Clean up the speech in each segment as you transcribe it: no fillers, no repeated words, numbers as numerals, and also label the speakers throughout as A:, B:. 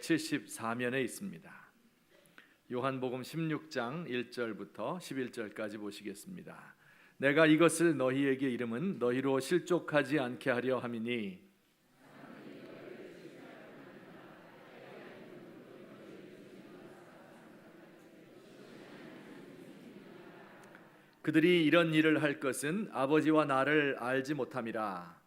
A: 74면에 있습니다. 요한복음 16장 1절부터 11절까지 보시겠습니다. 내가 이것을 너희에게 이름은 너희로 실족하지 않게 하려 함이니 그들이 이런 일을 할 것은 아버지와 나를 알지 못함이라.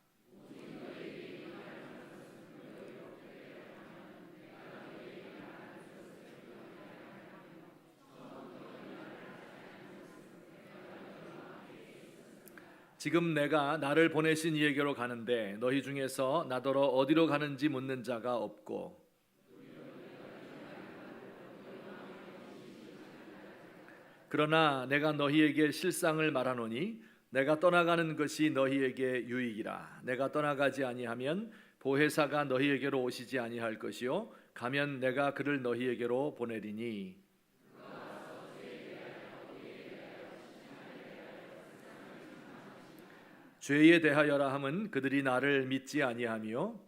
A: 지금 내가 나를 보내신 이에게로 가는데 너희 중에서 나더러 어디로 가는지 묻는 자가 없고 그러나 내가 너희에게 실상을 말하노니 내가 떠나가는 것이 너희에게 유익이라. 내가 떠나가지 아니하면 보혜사가 너희에게로 오시지 아니할 것이요 가면 내가 그를 너희에게로 보내리니 죄에 대하여라 함은 그들이 나를 믿지 아니하며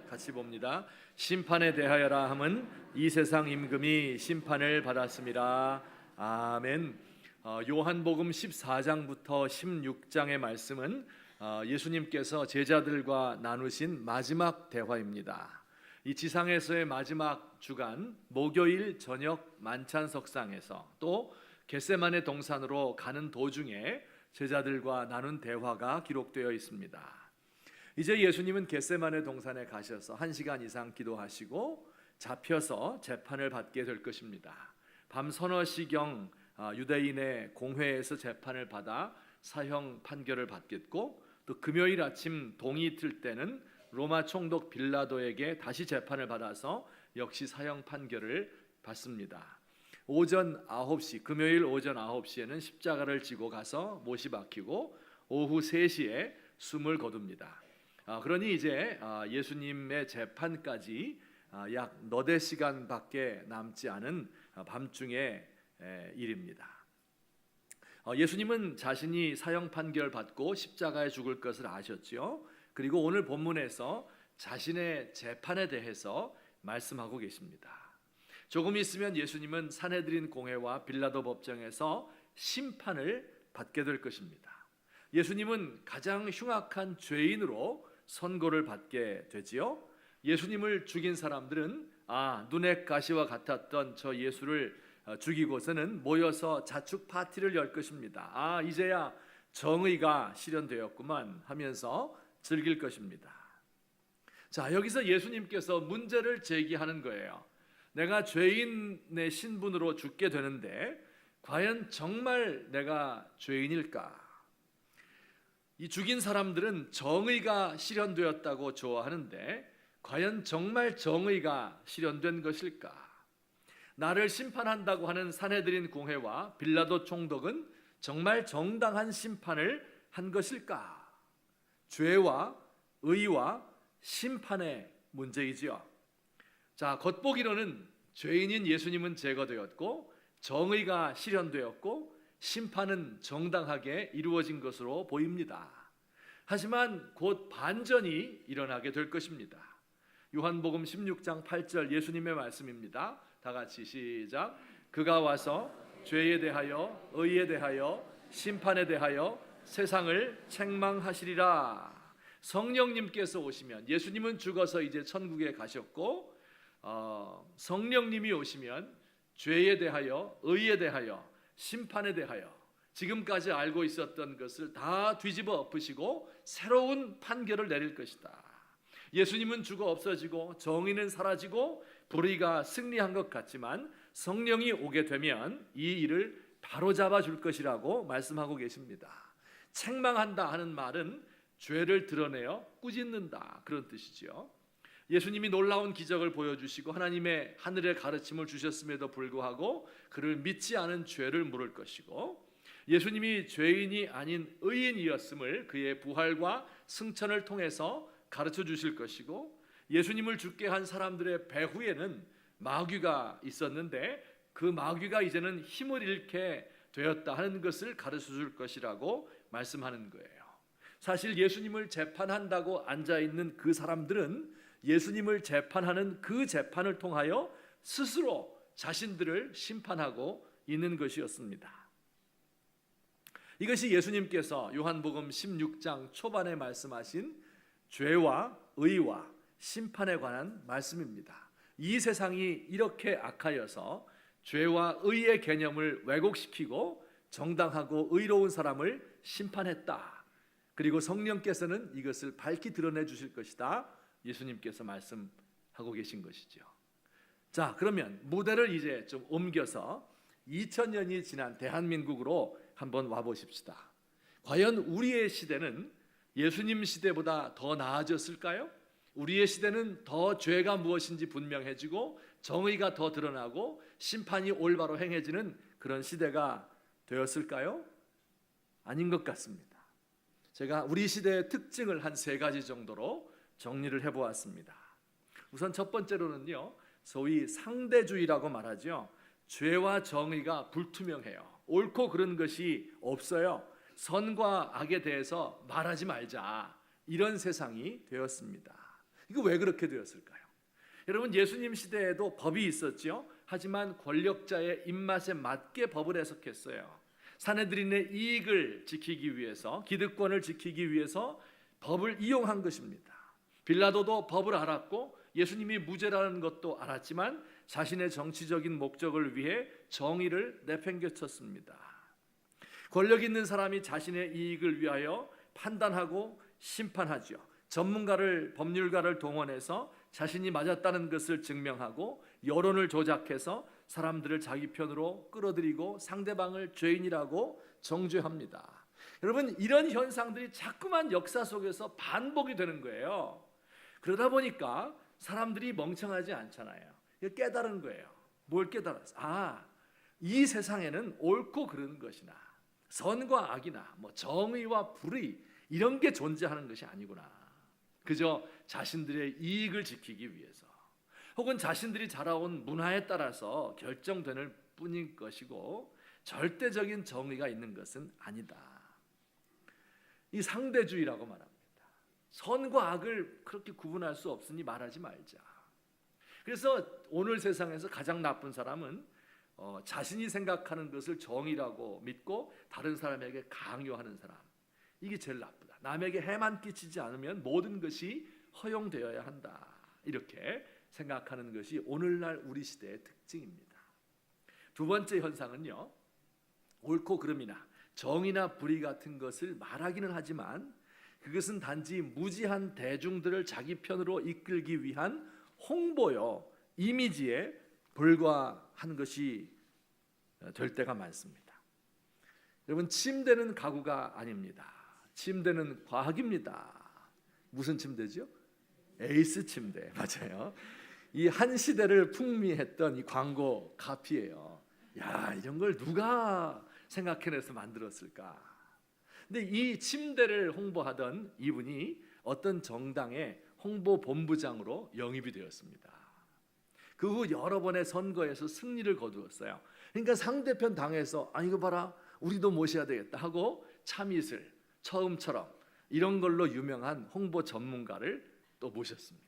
A: 같이 봅니다. 심판에 대하여라 함은 이 세상 임금이 심판을 받았음이라. 아멘. 요한복음 14장부터 16장의 말씀은 예수님께서 제자들과 나누신 마지막 대화입니다. 이 지상에서의 마지막 주간 목요일 저녁 만찬석상에서 또 겟세마네 동산으로 가는 도중에 제자들과 나눈 대화가 기록되어 있습니다. 이제 예수님은 겟세마네 동산에 가셔서 1시간 이상 기도하시고 잡혀서 재판을 받게 될 것입니다. 밤 서너 시경 유대인의 공회에서 재판을 받아 사형 판결을 받겠고 또 금요일 아침 동이 틀 때는 로마 총독 빌라도에게 다시 재판을 받아서 역시 사형 판결을 받습니다. 오전 9시, 금요일 오전 9시에는 십자가를 지고 가서 못이 박히고 오후 3시에 숨을 거둡니다. 그러니 이제 예수님의 재판까지 약 너댓 시간밖에 남지 않은 밤중의 일입니다. 예수님은 자신이 사형 판결 받고 십자가에 죽을 것을 아셨죠. 그리고 오늘 본문에서 자신의 재판에 대해서 말씀하고 계십니다. 조금 있으면 예수님은 산헤드린 공회와 빌라도 법정에서 심판을 받게 될 것입니다. 예수님은 가장 흉악한 죄인으로 선고를 받게 되지요. 예수님을 죽인 사람들은 눈의 가시와 같았던 저 예수를 죽이고서는 모여서 자축 파티를 열 것입니다. 이제야 정의가 실현되었구만 하면서 즐길 것입니다. 자, 여기서 예수님께서 문제를 제기하는 거예요. 내가 죄인의 신분으로 죽게 되는데 과연 정말 내가 죄인일까? 이 죽인 사람들은 정의가 실현되었다고 좋아하는데 과연 정말 정의가 실현된 것일까? 나를 심판한다고 하는 산헤드린 공회와 빌라도 총독은 정말 정당한 심판을 한 것일까? 죄와 의와 심판의 문제이지요. 자, 겉보기로는 죄인인 예수님은 제거되었고 정의가 실현되었고 심판은 정당하게 이루어진 것으로 보입니다. 하지만 곧 반전이 일어나게 될 것입니다. 요한복음 16장 8절 예수님의 말씀입니다. 다 같이 시작. 그가 와서 죄에 대하여 의에 대하여 심판에 대하여 세상을 책망하시리라. 성령님께서 오시면, 예수님은 죽어서 이제 천국에 가셨고 성령님이 오시면 죄에 대하여 의에 대하여 심판에 대하여 지금까지 알고 있었던 것을 다 뒤집어 엎으시고 새로운 판결을 내릴 것이다. 예수님은 죽어 없어지고 정의는 사라지고 불의가 승리한 것 같지만 성령이 오게 되면 이 일을 바로잡아 줄 것이라고 말씀하고 계십니다. 책망한다 하는 말은 죄를 드러내어 꾸짖는다, 그런 뜻이죠. 예수님이 놀라운 기적을 보여주시고 하나님의 하늘의 가르침을 주셨음에도 불구하고 그를 믿지 않은 죄를 물을 것이고, 예수님이 죄인이 아닌 의인이었음을 그의 부활과 승천을 통해서 가르쳐 주실 것이고, 예수님을 죽게 한 사람들의 배후에는 마귀가 있었는데 그 마귀가 이제는 힘을 잃게 되었다 하는 것을 가르쳐 줄 것이라고 말씀하는 거예요. 사실 예수님을 재판한다고 앉아 있는 그 사람들은 예수님을 재판하는 그 재판을 통하여 스스로 자신들을 심판하고 있는 것이었습니다. 이것이 예수님께서 요한복음 16장 초반에 말씀하신 죄와 의와 심판에 관한 말씀입니다. 이 세상이 이렇게 악하여서 죄와 의의 개념을 왜곡시키고 정당하고 의로운 사람을 심판했다. 그리고 성령께서는 이것을 밝히 드러내 주실 것이다. 예수님께서 말씀하고 계신 것이죠. 자, 그러면 무대를 이제 좀 옮겨서 2000년이 지난 대한민국으로 한번 와보십시다. 과연 우리의 시대는 예수님 시대보다 더 나아졌을까요? 우리의 시대는 더 죄가 무엇인지 분명해지고 정의가 더 드러나고 심판이 올바로 행해지는 그런 시대가 되었을까요? 아닌 것 같습니다. 제가 우리 시대의 특징을 한 3가지 정도로 정리를 해보았습니다. 우선 첫 번째로는요, 소위 상대주의라고 말하죠. 죄와 정의가 불투명해요. 옳고 그른 것이 없어요. 선과 악에 대해서 말하지 말자, 이런 세상이 되었습니다. 이거 왜 그렇게 되었을까요? 여러분, 예수님 시대에도 법이 있었죠. 하지만 권력자의 입맛에 맞게 법을 해석했어요. 사내들인의 이익을 지키기 위해서, 기득권을 지키기 위해서 법을 이용한 것입니다. 빌라도도 법을 알았고 예수님이 무죄라는 것도 알았지만 자신의 정치적인 목적을 위해 정의를 내팽개쳤습니다. 권력 있는 사람이 자신의 이익을 위하여 판단하고 심판하죠. 전문가를, 법률가를 동원해서 자신이 맞았다는 것을 증명하고 여론을 조작해서 사람들을 자기 편으로 끌어들이고 상대방을 죄인이라고 정죄합니다. 여러분, 이런 현상들이 자꾸만 역사 속에서 반복이 되는 거예요. 그러다 보니까 사람들이 멍청하지 않잖아요. 깨달은 거예요. 뭘 깨달았어? 이 세상에는 옳고 그른 것이나 선과 악이나 정의와 불의, 이런 게 존재하는 것이 아니구나. 그저 자신들의 이익을 지키기 위해서 혹은 자신들이 자라온 문화에 따라서 결정되는 뿐인 것이고 절대적인 정의가 있는 것은 아니다. 이 상대주의라고 말합니다. 선과 악을 그렇게 구분할 수 없으니 말하지 말자. 그래서 오늘 세상에서 가장 나쁜 사람은 자신이 생각하는 것을 정의라고 믿고 다른 사람에게 강요하는 사람. 이게 제일 나쁘다. 남에게 해만 끼치지 않으면 모든 것이 허용되어야 한다. 이렇게 생각하는 것이 오늘날 우리 시대의 특징입니다. 두 번째 현상은요, 옳고 그름이나 정의나 불의 같은 것을 말하기는 하지만 그것은 단지 무지한 대중들을 자기 편으로 이끌기 위한 홍보요, 이미지에 불과한 것이 될 때가 많습니다. 여러분, 침대는 가구가 아닙니다. 침대는 과학입니다. 무슨 침대죠? 에이스 침대. 맞아요. 이 한 시대를 풍미했던 이 광고 카피예요. 야, 이런 걸 누가 생각해내서 만들었을까? 근데 이 침대를 홍보하던 이분이 어떤 정당의 홍보본부장으로 영입이 되었습니다. 그 후 여러 번의 선거에서 승리를 거두었어요. 그러니까 상대편 당에서 이거 봐라, 우리도 모셔야 되겠다 하고 참이슬, 처음처럼 이런 걸로 유명한 홍보 전문가를 또 모셨습니다.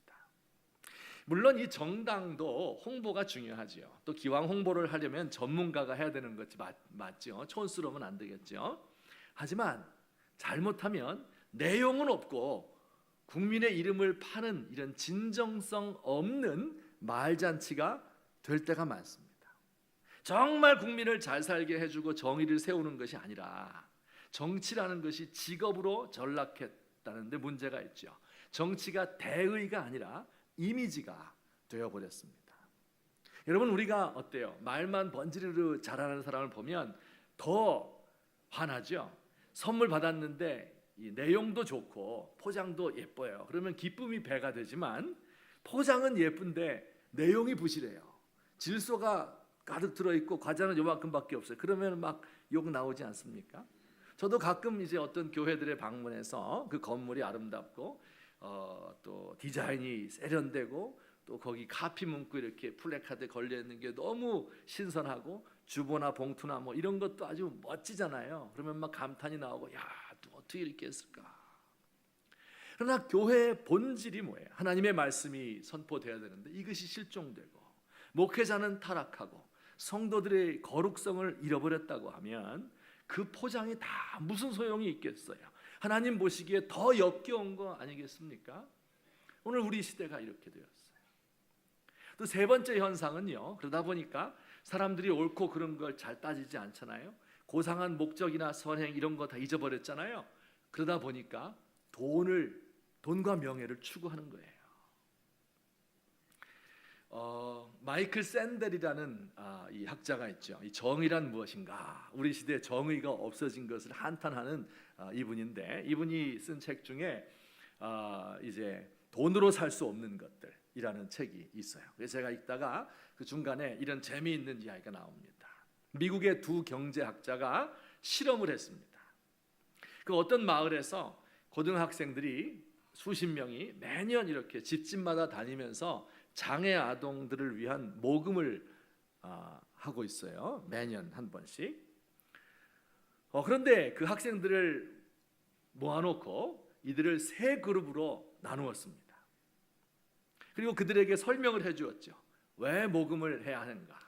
A: 물론 이 정당도 홍보가 중요하죠. 또 기왕 홍보를 하려면 전문가가 해야 되는 것이 맞죠. 촌스러우면 안 되겠죠. 하지만 잘못하면 내용은 없고 국민의 이름을 파는 이런 진정성 없는 말잔치가 될 때가 많습니다. 정말 국민을 잘 살게 해주고 정의를 세우는 것이 아니라 정치라는 것이 직업으로 전락했다는 데 문제가 있죠. 정치가 대의가 아니라 이미지가 되어버렸습니다. 여러분, 우리가 어때요? 말만 번지르르 잘하는 사람을 보면 더 화나죠. 선물 받았는데 이 내용도 좋고 포장도 예뻐요. 그러면 기쁨이 배가 되지만 포장은 예쁜데 내용이 부실해요. 질소가 가득 들어있고 과자는 요만큼밖에 없어요. 그러면 막 욕 나오지 않습니까? 저도 가끔 이제 어떤 교회들에 방문해서 그 건물이 아름답고 또 디자인이 세련되고 또 거기 카피 문구 이렇게 플래카드에 걸려 있는 게 너무 신선하고 주보나 봉투나 뭐 이런 것도 아주 멋지잖아요. 그러면 막 감탄이 나오고, 야, 또 어떻게 이렇게 했을까? 그러나 교회의 본질이 뭐예요? 하나님의 말씀이 선포되어야 되는데 이것이 실종되고 목회자는 타락하고 성도들의 거룩성을 잃어버렸다고 하면 그 포장이 다 무슨 소용이 있겠어요? 하나님 보시기에 더 역겨운 거 아니겠습니까? 오늘 우리 시대가 이렇게 되었어요. 또 세 번째 현상은요, 그러다 보니까 사람들이 옳고 그른 걸 잘 따지지 않잖아요. 고상한 목적이나 선행 이런 거 다 잊어버렸잖아요. 그러다 보니까 돈과 명예를 추구하는 거예요. 마이클 샌델이라는 이 학자가 있죠. 이 정의란 무엇인가? 우리 시대에 정의가 없어진 것을 한탄하는 이분인데, 이분이 쓴 책 중에 이제 돈으로 살 수 없는 것들이라는 책이 있어요. 그래서 제가 읽다가 그 중간에 이런 재미있는 이야기가 나옵니다. 미국의 두 경제학자가 실험을 했습니다. 그 어떤 마을에서 고등학생들이 수십 명이 매년 이렇게 집집마다 다니면서 장애 아동들을 위한 모금을 하고 있어요. 매년 한 번씩. 그런데 그 학생들을 모아놓고 이들을 세 그룹으로 나누었습니다. 그리고 그들에게 설명을 해주었죠. 왜 모금을 해야 하는가?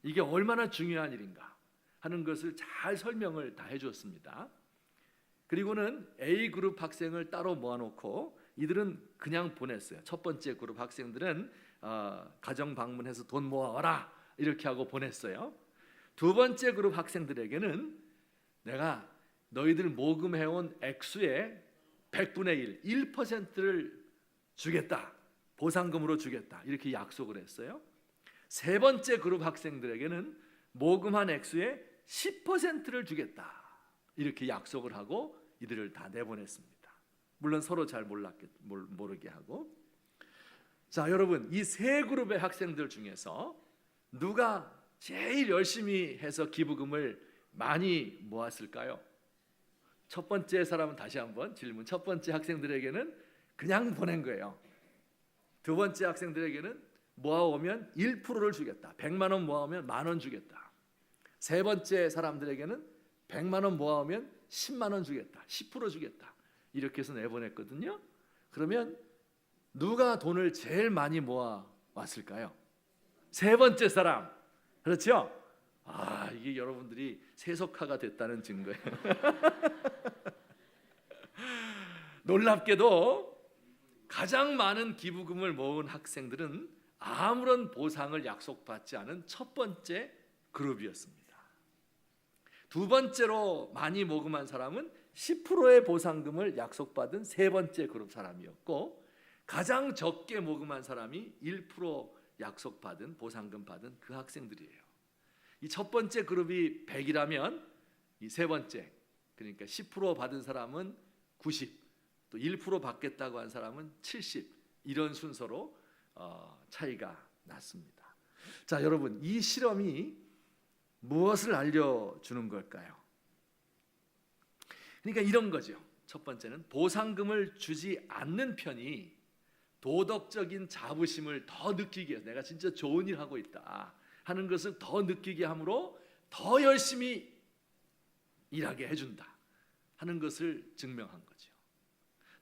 A: 이게 얼마나 중요한 일인가 하는 것을 잘 설명을 다 해주었습니다. 그리고는 A그룹 학생을 따로 모아놓고 이들은 그냥 보냈어요. 첫 번째 그룹 학생들은 가정 방문해서 돈 모아와라 이렇게 하고 보냈어요. 두 번째 그룹 학생들에게는 내가 너희들 모금해온 액수의 100분의 1, 1%를 주겠다. 보상금으로 주겠다. 이렇게 약속을 했어요. 세 번째 그룹 학생들에게는 모금한 액수의 10%를 주겠다. 이렇게 약속을 하고 이들을 다 내보냈습니다. 물론 서로 잘 모르게 하고. 자, 여러분, 이 세 그룹의 학생들 중에서 누가 제일 열심히 해서 기부금을 많이 모았을까요? 첫 번째 사람은 다시 한번 질문. 첫 번째 학생들에게는 그냥 보낸 거예요. 두 번째 학생들에게는 모아오면 1%를 주겠다. 100만 원 모아오면 10,000원 주겠다. 세 번째 사람들에게는 100만 원 모아오면 10만 원 주겠다. 10% 주겠다. 이렇게 해서 내보냈거든요. 그러면 누가 돈을 제일 많이 모아 왔을까요? 세 번째 사람. 그렇죠? 이게 여러분들이 세속화가 됐다는 증거예요. 놀랍게도 가장 많은 기부금을 모은 학생들은 아무런 보상을 약속받지 않은 첫 번째 그룹이었습니다. 두 번째로 많이 모금한 사람은 10%의 보상금을 약속받은 세 번째 그룹 사람이었고, 가장 적게 모금한 사람이 1% 약속받은 보상금 받은 그 학생들이에요. 이 첫 번째 그룹이 100이라면 이 세 번째, 그러니까 10% 받은 사람은 90, 또 1% 받겠다고 한 사람은 70, 이런 순서로 차이가 났습니다. 자, 여러분, 이 실험이 무엇을 알려주는 걸까요? 그러니까 이런 거죠. 첫 번째는 보상금을 주지 않는 편이 도덕적인 자부심을 더 느끼게 해서 내가 진짜 좋은 일 하고 있다 하는 것을 더 느끼게 함으로 더 열심히 일하게 해준다 하는 것을 증명한 거죠.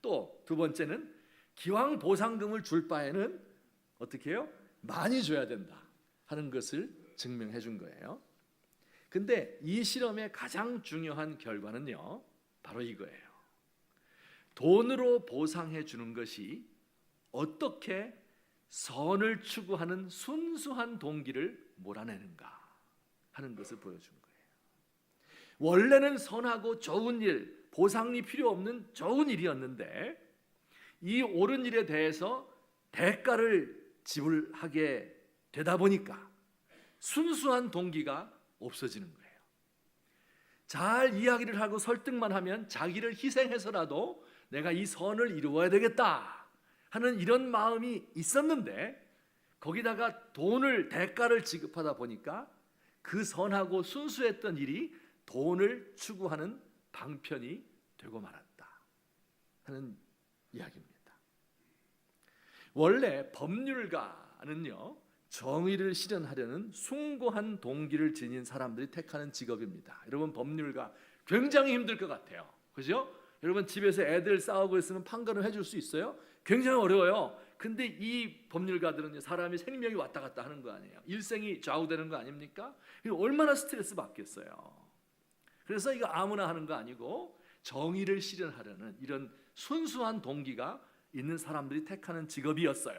A: 또 두 번째는 기왕 보상금을 줄 바에는 어떻게 해요? 많이 줘야 된다 하는 것을 증명해 준 거예요. 근데 이 실험의 가장 중요한 결과는요, 바로 이거예요. 돈으로 보상해 주는 것이 어떻게 선을 추구하는 순수한 동기를 몰아내는가 하는 것을 보여준 거예요. 원래는 선하고 좋은 일, 보상이 필요 없는 좋은 일이었는데 이 옳은 일에 대해서 대가를 지불하게 되다 보니까 순수한 동기가 없어지는 거예요. 잘 이야기를 하고 설득만 하면 자기를 희생해서라도 내가 이 선을 이루어야 되겠다 하는 이런 마음이 있었는데, 거기다가 대가를 지급하다 보니까 그 선하고 순수했던 일이 돈을 추구하는 방편이 되고 말았다 하는 이야기입니다. 원래 법률가는요, 정의를 실현하려는 숭고한 동기를 지닌 사람들이 택하는 직업입니다. 여러분, 법률가 굉장히 힘들 것 같아요. 그죠? 여러분 집에서 애들 싸우고 있으면 판결을 해줄 수 있어요? 굉장히 어려워요. 근데 이 법률가들은 사람이 생명이 왔다 갔다 하는 거 아니에요. 일생이 좌우되는 거 아닙니까? 얼마나 스트레스 받겠어요. 그래서 이거 아무나 하는 거 아니고 정의를 실현하려는 이런 순수한 동기가 있는 사람들이 택하는 직업이었어요.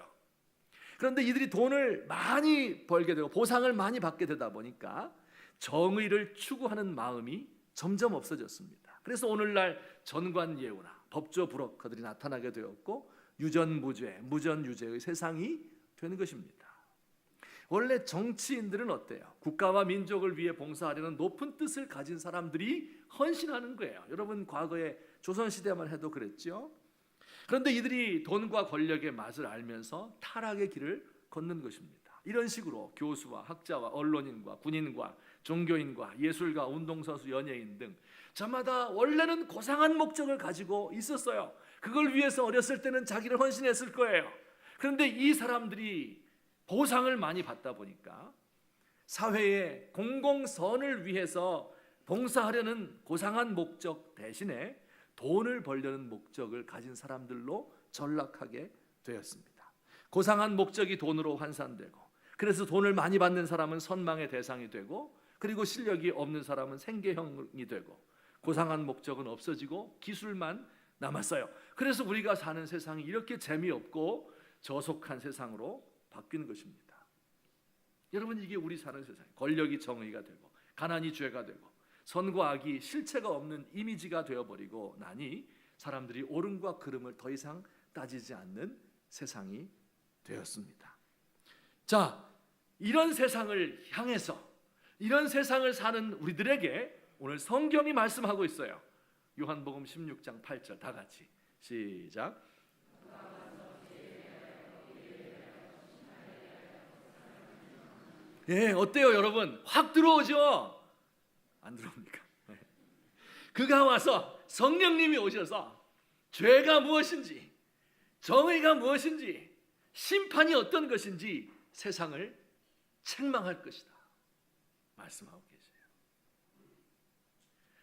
A: 그런데 이들이 돈을 많이 벌게 되고 보상을 많이 받게 되다 보니까 정의를 추구하는 마음이 점점 없어졌습니다. 그래서 오늘날 전관예우나 법조 브로커들이 나타나게 되었고 유전무죄, 무전유죄의 세상이 되는 것입니다. 원래 정치인들은 어때요? 국가와 민족을 위해 봉사하려는 높은 뜻을 가진 사람들이 헌신하는 거예요. 여러분 과거에 조선시대만 해도 그랬죠. 그런데 이들이 돈과 권력의 맛을 알면서 타락의 길을 걷는 것입니다. 이런 식으로 교수와 학자와 언론인과 군인과 종교인과 예술가, 운동선수, 연예인 등 저마다 원래는 고상한 목적을 가지고 있었어요. 그걸 위해서 어렸을 때는 자기를 헌신했을 거예요. 그런데 이 사람들이 보상을 많이 받다 보니까 사회의 공공선을 위해서 봉사하려는 고상한 목적 대신에 돈을 벌려는 목적을 가진 사람들로 전락하게 되었습니다. 고상한 목적이 돈으로 환산되고, 그래서 돈을 많이 받는 사람은 선망의 대상이 되고, 그리고 실력이 없는 사람은 생계형이 되고, 고상한 목적은 없어지고 기술만 남았어요. 그래서 우리가 사는 세상이 이렇게 재미없고 저속한 세상으로 바뀌는 것입니다. 여러분 이게 우리 사는 세상, 권력이 정의가 되고 가난이 죄가 되고 선과 악이 실체가 없는 이미지가 되어버리고 나니 사람들이 옳음과 그름을 더 이상 따지지 않는 세상이 되었습니다. 자, 이런 세상을 향해서 이런 세상을 사는 우리들에게 오늘 성경이 말씀하고 있어요. 요한복음 16장 8절 다 같이 시작. 예, 어때요 여러분? 확 들어오죠? 안 들어옵니까? 그가 와서 성령님이 오셔서 죄가 무엇인지, 정의가 무엇인지, 심판이 어떤 것인지 세상을 책망할 것이다 말씀하고 계세요.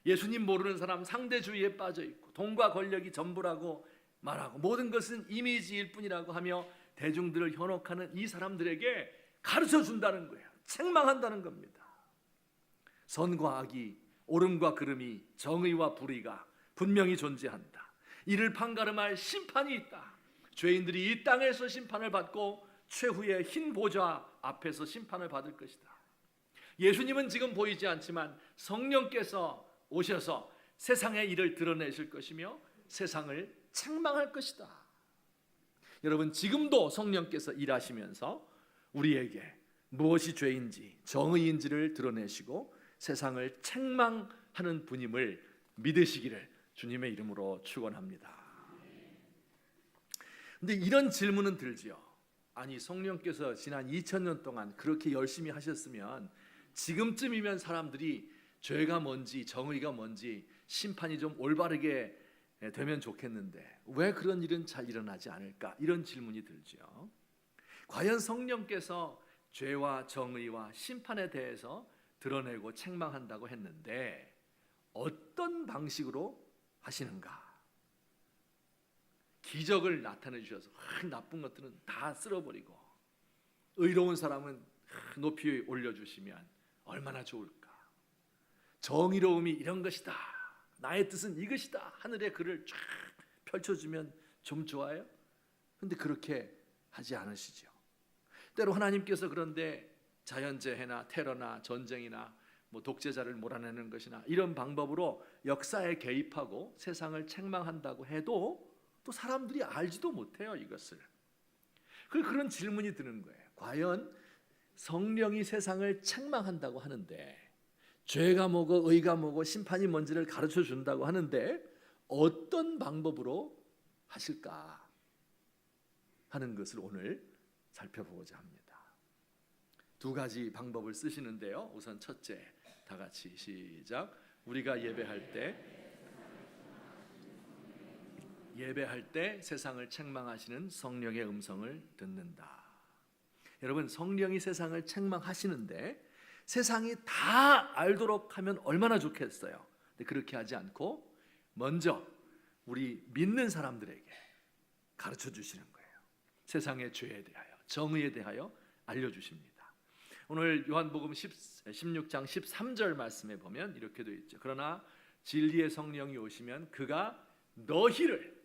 A: 예수님 모르는 사람 상대주의에 빠져 있고 돈과 권력이 전부라고 말하고 모든 것은 이미지일 뿐이라고 하며 대중들을 현혹하는 이 사람들에게 가르쳐 준다는 거예요. 책망한다는 겁니다. 선과 악이, 옳음과 그름이, 정의와 불의가 분명히 존재한다. 이를 판가름할 심판이 있다. 죄인들이 이 땅에서 심판을 받고 최후의 흰 보좌 앞에서 심판을 받을 것이다. 예수님은 지금 보이지 않지만 성령께서 오셔서 세상의 일을 드러내실 것이며 세상을 책망할 것이다. 여러분 지금도 성령께서 일하시면서 우리에게 무엇이 죄인지 정의인지를 드러내시고 세상을 책망하는 분임을 믿으시기를 주님의 이름으로 축원합니다. 근데 이런 질문은 들지요. 아니 성령께서 지난 2000년 동안 그렇게 열심히 하셨으면 지금쯤이면 사람들이 죄가 뭔지 정의가 뭔지 심판이 좀 올바르게 되면 좋겠는데 왜 그런 일은 잘 일어나지 않을까? 이런 질문이 들죠. 과연 성령께서 죄와 정의와 심판에 대해서 드러내고 책망한다고 했는데 어떤 방식으로 하시는가? 기적을 나타내 주셔서 나쁜 것들은 다 쓸어버리고 의로운 사람은 높이 올려주시면 얼마나 좋을까? 정의로움이 이런 것이다, 나의 뜻은 이것이다, 하늘의 글을 쫙 펼쳐주면 좀 좋아요? 그런데 그렇게 하지 않으시죠. 때로 하나님께서 그런데 자연재해나 테러나 전쟁이나 독재자를 몰아내는 것이나 이런 방법으로 역사에 개입하고 세상을 책망한다고 해도 또 사람들이 알지도 못해요 이것을. 그런 질문이 드는 거예요. 과연 성령이 세상을 책망한다고 하는데 죄가 뭐고 의가 뭐고 심판이 뭔지를 가르쳐 준다고 하는데 어떤 방법으로 하실까 하는 것을 오늘 살펴보고자 합니다. 두 가지 방법을 쓰시는데요. 우선 첫째, 다 같이 시작. 우리가 예배할 때 세상을 책망하시는 성령의 음성을 듣는다. 여러분 성령이 세상을 책망하시는데 세상이 다 알도록 하면 얼마나 좋겠어요. 근데 그렇게 하지 않고 먼저 우리 믿는 사람들에게 가르쳐 주시는 거예요. 세상의 죄에 대하여, 정의에 대하여 알려주십니다. 오늘 요한복음 16장 13절 말씀에 보면 이렇게 되어 있죠. 그러나 진리의 성령이 오시면 그가 너희를,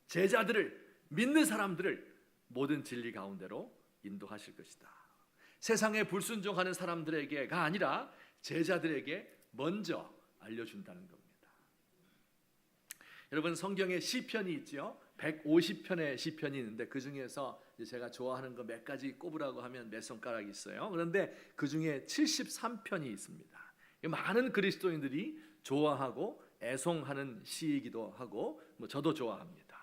A: 제자들을, 믿는 사람들을 모든 진리 가운데로 인도하실 것이다. 세상에 불순종하는 사람들에게가 아니라 제자들에게 먼저 알려준다는 겁니다. 여러분, 성경에 시편이 있죠. 150편의 시편이 있는데 그 중에서 제가 좋아하는 거 몇 가지 꼽으라고 하면 몇 손가락이 있어요. 그런데 그 중에 73편이 있습니다. 많은 그리스도인들이 좋아하고 애송하는 시이기도 하고 저도 좋아합니다.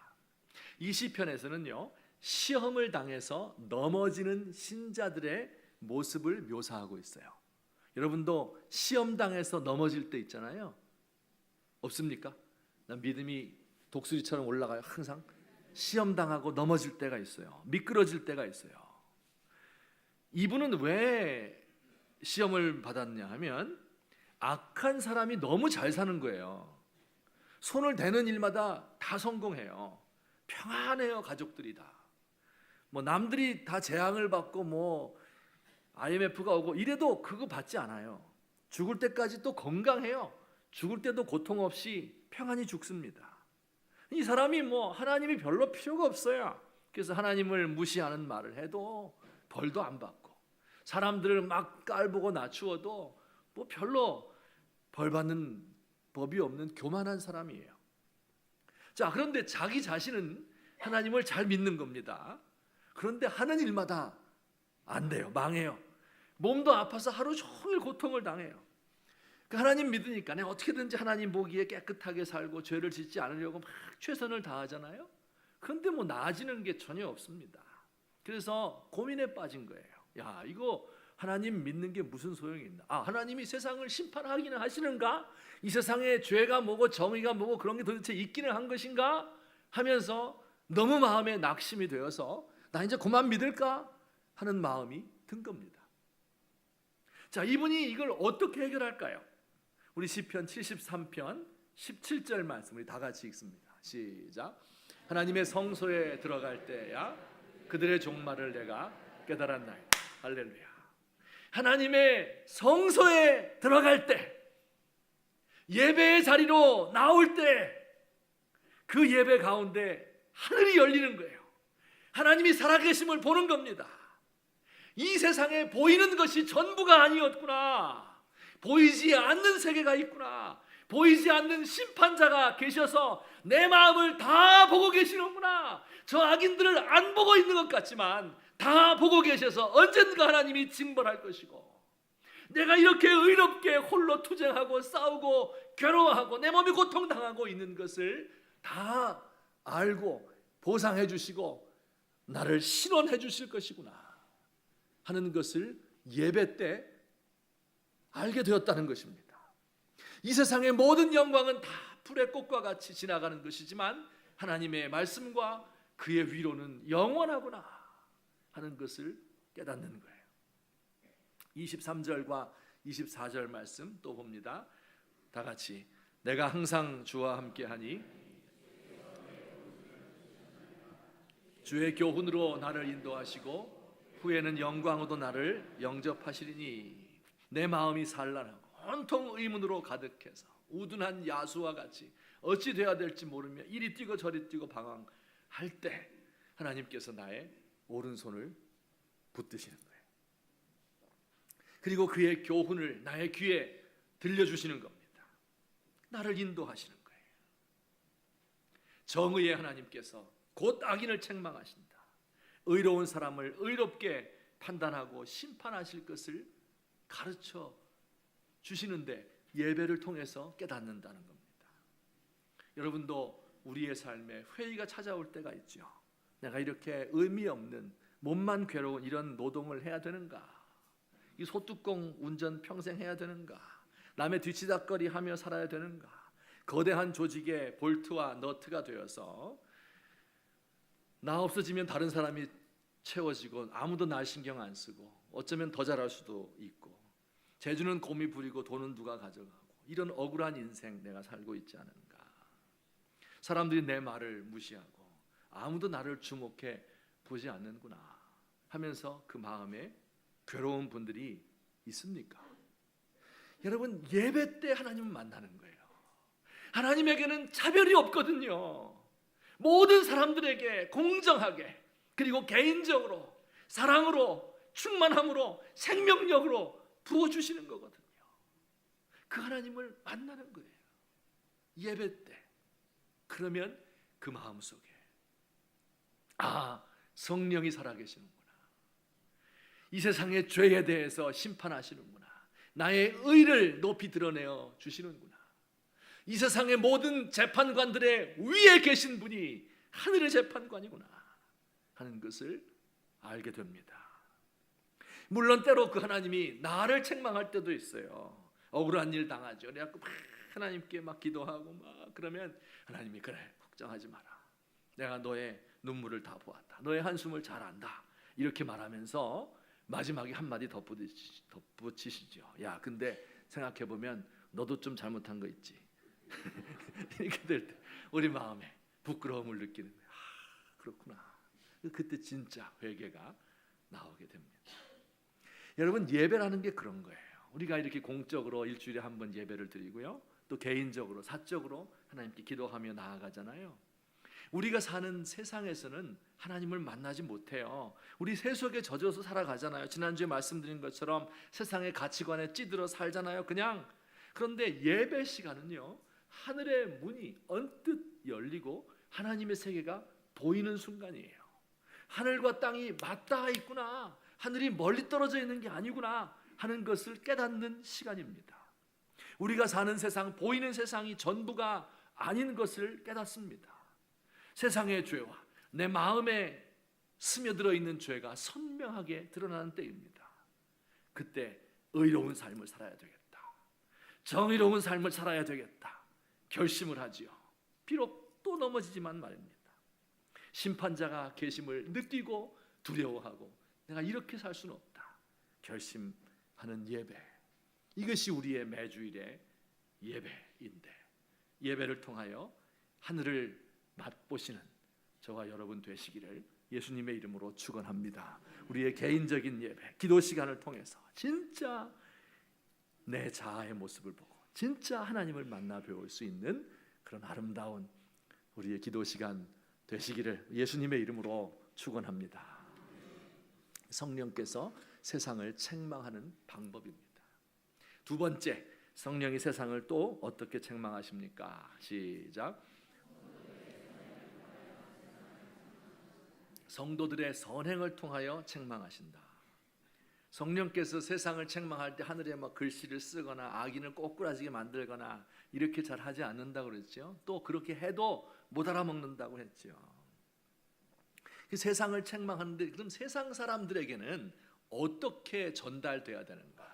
A: 이 시편에서는요, 시험을 당해서 넘어지는 신자들의 모습을 묘사하고 있어요. 여러분도 시험 당해서 넘어질 때 있잖아요. 없습니까? 난 믿음이 독수리처럼 올라가요. 항상 시험 당하고 넘어질 때가 있어요. 미끄러질 때가 있어요. 이분은 왜 시험을 받았냐 하면 악한 사람이 너무 잘 사는 거예요. 손을 대는 일마다 다 성공해요. 평안해요. 가족들이 다. 남들이 다 재앙을 받고 IMF가 오고 이래도 그거 받지 않아요. 죽을 때까지 또 건강해요. 죽을 때도 고통 없이 평안히 죽습니다. 이 사람이 하나님이 별로 필요가 없어요. 그래서 하나님을 무시하는 말을 해도 벌도 안 받고, 사람들을 막 깔보고 낮추어도 별로 벌 받는 법이 없는 교만한 사람이에요. 자, 그런데 자기 자신은 하나님을 잘 믿는 겁니다. 그런데 하는 일마다 안 돼요. 망해요. 몸도 아파서 하루 종일 고통을 당해요. 하나님 믿으니까 내가 어떻게든지 하나님 보기에 깨끗하게 살고 죄를 짓지 않으려고 막 최선을 다하잖아요. 그런데 나아지는 게 전혀 없습니다. 그래서 고민에 빠진 거예요. 야, 이거 하나님 믿는 게 무슨 소용이 있나? 하나님이 세상을 심판하기는 하시는가? 이 세상에 죄가 뭐고 정의가 뭐고 그런 게 도대체 있기는 한 것인가? 하면서 너무 마음에 낙심이 되어서 나 이제 그만 믿을까? 하는 마음이 든 겁니다. 자, 이분이 이걸 어떻게 해결할까요? 우리 시편 73편 17절 말씀 우리 다 같이 읽습니다. 시작. 하나님의 성소에 들어갈 때야 그들의 종말을 내가 깨달았나이다. 할렐루야. 하나님의 성소에 들어갈 때, 예배의 자리로 나올 때, 그 예배 가운데 하늘이 열리는 거예요. 하나님이 살아계심을 보는 겁니다. 이 세상에 보이는 것이 전부가 아니었구나. 보이지 않는 세계가 있구나. 보이지 않는 심판자가 계셔서 내 마음을 다 보고 계시는구나. 저 악인들을 안 보고 있는 것 같지만 다 보고 계셔서 언젠가 하나님이 징벌할 것이고, 내가 이렇게 의롭게 홀로 투쟁하고 싸우고 괴로워하고 내 몸이 고통당하고 있는 것을 다 알고 보상해 주시고 나를 신원해 주실 것이구나 하는 것을 예배 때 알게 되었다는 것입니다. 이 세상의 모든 영광은 다 풀의 꽃과 같이 지나가는 것이지만 하나님의 말씀과 그의 위로는 영원하구나 하는 것을 깨닫는 거예요. 23절과 24절 말씀 또 봅니다. 다 같이. 내가 항상 주와 함께하니 주의 교훈으로 나를 인도하시고 후에는 영광으로 나를 영접하시리니 내 마음이 산란하고 온통 의문으로 가득해서 우둔한 야수와 같이 어찌 되어야 될지 모르며 이리 뛰고 저리 뛰고 방황할 때 하나님께서 나의 오른손을 붙드시는 거예요. 그리고 그의 교훈을 나의 귀에 들려주시는 겁니다. 나를 인도하시는 거예요. 정의의 하나님께서 곧 악인을 책망하신다. 의로운 사람을 의롭게 판단하고 심판하실 것을 가르쳐 주시는데 예배를 통해서 깨닫는다는 겁니다. 여러분도 우리의 삶에 회의가 찾아올 때가 있죠. 내가 이렇게 의미 없는 몸만 괴로운 이런 노동을 해야 되는가? 이 소뚜껑 운전 평생 해야 되는가? 남의 뒤치다거리 하며 살아야 되는가? 거대한 조직의 볼트와 너트가 되어서 나 없어지면 다른 사람이 채워지고 아무도 날 신경 안 쓰고 어쩌면 더 잘할 수도 있고 재주는 곰이 부리고 돈은 누가 가져가고 이런 억울한 인생 내가 살고 있지 않은가? 사람들이 내 말을 무시하고 아무도 나를 주목해 보지 않는구나 하면서 그 마음에 괴로운 분들이 있습니까? 여러분, 예배 때 하나님을 만나는 거예요. 하나님에게는 차별이 없거든요. 모든 사람들에게 공정하게, 그리고 개인적으로 사랑으로, 충만함으로, 생명력으로 부어주시는 거거든요. 그 하나님을 만나는 거예요, 예배 때. 그러면 그 마음속에 성령이 살아계시는구나, 이 세상의 죄에 대해서 심판하시는구나, 나의 의를 높이 드러내어 주시는구나, 이 세상의 모든 재판관들의 위에 계신 분이 하늘의 재판관이구나 하는 것을 알게 됩니다. 물론 때로 그 하나님이 나를 책망할 때도 있어요. 억울한 일 당하죠. 그래갖고 막 하나님께 막 기도하고 막 그러면 하나님이 그래, 걱정하지 마라, 내가 너의 눈물을 다 보았다, 너의 한숨을 잘 안다, 이렇게 말하면서 마지막에 한마디 덧붙이시죠. 야, 근데 생각해보면 너도 좀 잘못한 거 있지. 이렇게 될 때 우리 마음에 부끄러움을 느끼는 거예요. 그렇구나. 그때 진짜 회개가 나오게 됩니다. 여러분, 예배라는 게 그런 거예요. 우리가 이렇게 공적으로 일주일에 한 번 예배를 드리고요, 또 개인적으로 사적으로 하나님께 기도하며 나아가잖아요. 우리가 사는 세상에서는 하나님을 만나지 못해요. 우리 세속에 젖어서 살아가잖아요. 지난주에 말씀드린 것처럼 세상의 가치관에 찌들어 살잖아요, 그냥. 그런데 예배 시간은요, 하늘의 문이 언뜻 열리고 하나님의 세계가 보이는 순간이에요. 하늘과 땅이 맞닿아 있구나, 하늘이 멀리 떨어져 있는 게 아니구나 하는 것을 깨닫는 시간입니다. 우리가 사는 세상, 보이는 세상이 전부가 아닌 것을 깨닫습니다. 세상의 죄와 내 마음에 스며들어 있는 죄가 선명하게 드러나는 때입니다. 그때 의로운 삶을 살아야 되겠다, 정의로운 삶을 살아야 되겠다 결심을 하지요. 비록 또 넘어지지만 말입니다. 심판자가 계심을 느끼고 두려워하고 내가 이렇게 살 수는 없다 결심하는 예배, 이것이 우리의 매주일의 예배인데, 예배를 통하여 하늘을 맛보시는 저와 여러분 되시기를 예수님의 이름으로 축원합니다. 우리의 개인적인 예배, 기도 시간을 통해서 진짜 내 자아의 모습을 보고 진짜 하나님을 만나 배울 수 있는 그런 아름다운 우리의 기도 시간 되시기를 예수님의 이름으로 축원합니다. 성령께서 세상을 책망하는 방법입니다. 두 번째, 성령이 세상을 또 어떻게 책망하십니까? 시작. 성도들의 선행을 통하여 책망하신다. 성령께서 세상을 책망할 때 하늘에 막 글씨를 쓰거나 악인을 꼬꾸라지게 만들거나 이렇게 잘 하지 않는다고 그랬죠. 또 그렇게 해도 못 알아먹는다고 했죠. 그 세상을 책망하는데, 그럼 세상 사람들에게는 어떻게 전달돼야 되는가?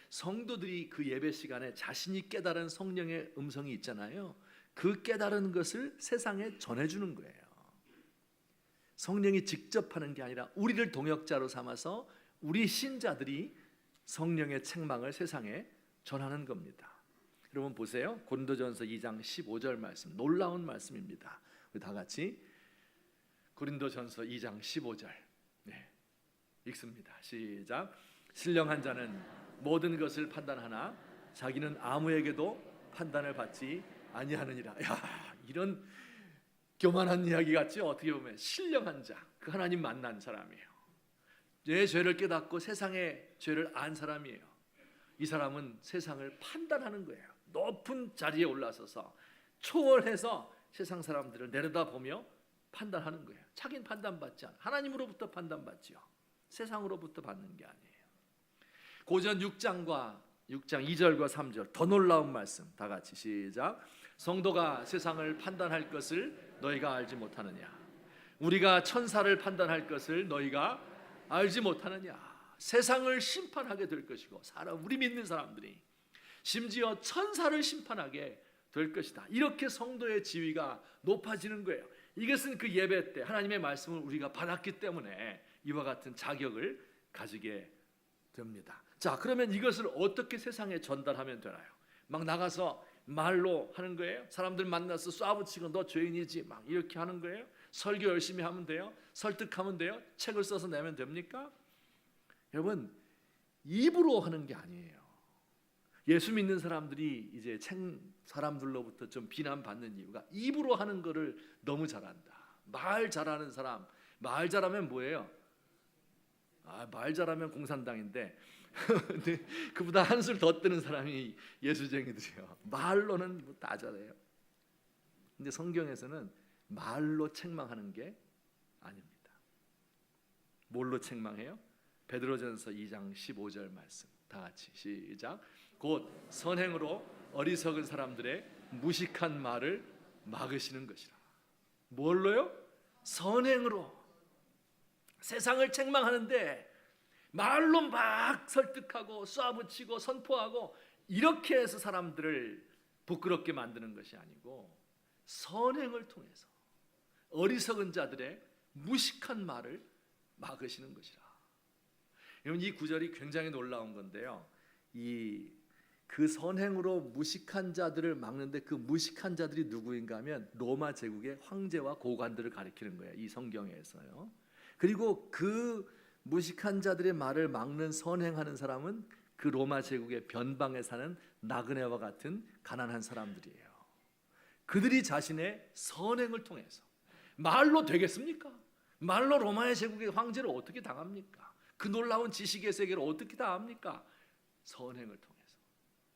A: 성도들이 그 예배 시간에 자신이 깨달은 성령의 음성이 있잖아요. 그 깨달은 것을 세상에 전해주는 거예요. 성령이 직접 하는 게 아니라 우리를 동역자로 삼아서 우리 신자들이 성령의 책망을 세상에 전하는 겁니다. 여러분 보세요. 고린도전서 2장 15절 말씀, 놀라운 말씀입니다. 우리 다 같이 고린도전서 2장 15절 읽습니다. 시작. 신령한 자는 모든 것을 판단하나 자기는 아무에게도 판단을 받지 아니하느니라. 야, 이런 교만한 이야기 같죠? 어떻게 보면 신령한 자, 그 하나님 만난 사람이에요. 내 죄를 깨닫고 세상의 죄를 안 사람이에요. 이 사람은 세상을 판단하는 거예요. 높은 자리에 올라서서 초월해서 세상 사람들을 내려다보며 판단하는 거예요. 자기는 판단받지 않아. 하나님으로부터 판단받지요. 세상으로부터 받는 게 아니에요. 고전 6장 2절과 3절 더 놀라운 말씀, 다 같이 시작. 성도가 세상을 판단할 것을 너희가 알지 못하느냐? 우리가 천사를 판단할 것을 너희가 알지 못하느냐? 세상을 심판하게 될 것이고, 우리 믿는 사람들이 심지어 천사를 심판하게 될 것이다. 이렇게 성도의 지위가 높아지는 거예요. 이것은 그 예배 때 하나님의 말씀을 우리가 받았기 때문에 이와 같은 자격을 가지게 됩니다. 자, 그러면 이것을 어떻게 세상에 전달하면 되나요? 막 나가서 말로 하는 거예요? 사람들 만나서 쏴붙이고 너 죄인이지 막 이렇게 하는 거예요? 설교 열심히 하면 돼요? 설득하면 돼요? 책을 써서 내면 됩니까? 여러분, 입으로 하는 게 아니에요. 예수 믿는 사람들이 이제 사람들로부터 좀 비난받는 이유가 입으로 하는 거를 너무 잘한다. 말 잘하는 사람, 말 잘하면 뭐예요? 말 잘하면 공산당인데 근데 그보다 한술 더 뜨는 사람이 예수쟁이들이에요. 말로는 뭐 다 잘해요. 근데 성경에서는 말로 책망하는 게 아닙니다. 뭘로 책망해요? 베드로전서 2장 15절 말씀 다 같이 시작. 곧 선행으로 어리석은 사람들의 무식한 말을 막으시는 것이라. 뭘로요? 선행으로. 세상을 책망하는데 말로 막 설득하고 쏴붙이고 선포하고 이렇게 해서 사람들을 부끄럽게 만드는 것이 아니고 선행을 통해서 어리석은 자들의 무식한 말을 막으시는 것이라. 여러분, 이 구절이 굉장히 놀라운 건데요. 그 선행으로 무식한 자들을 막는데 그 무식한 자들이 누구인가 하면 로마 제국의 황제와 고관들을 가리키는 거예요. 이 성경에서요. 그리고 그 무식한 자들의 말을 막는 선행하는 사람은 그 로마 제국의 변방에 사는 나그네와 같은 가난한 사람들이에요. 그들이 자신의 선행을 통해서 말로 되겠습니까? 말로 로마의 제국의 황제를 어떻게 당합니까? 그 놀라운 지식의 세계를 어떻게 당합니까? 선행을 통해서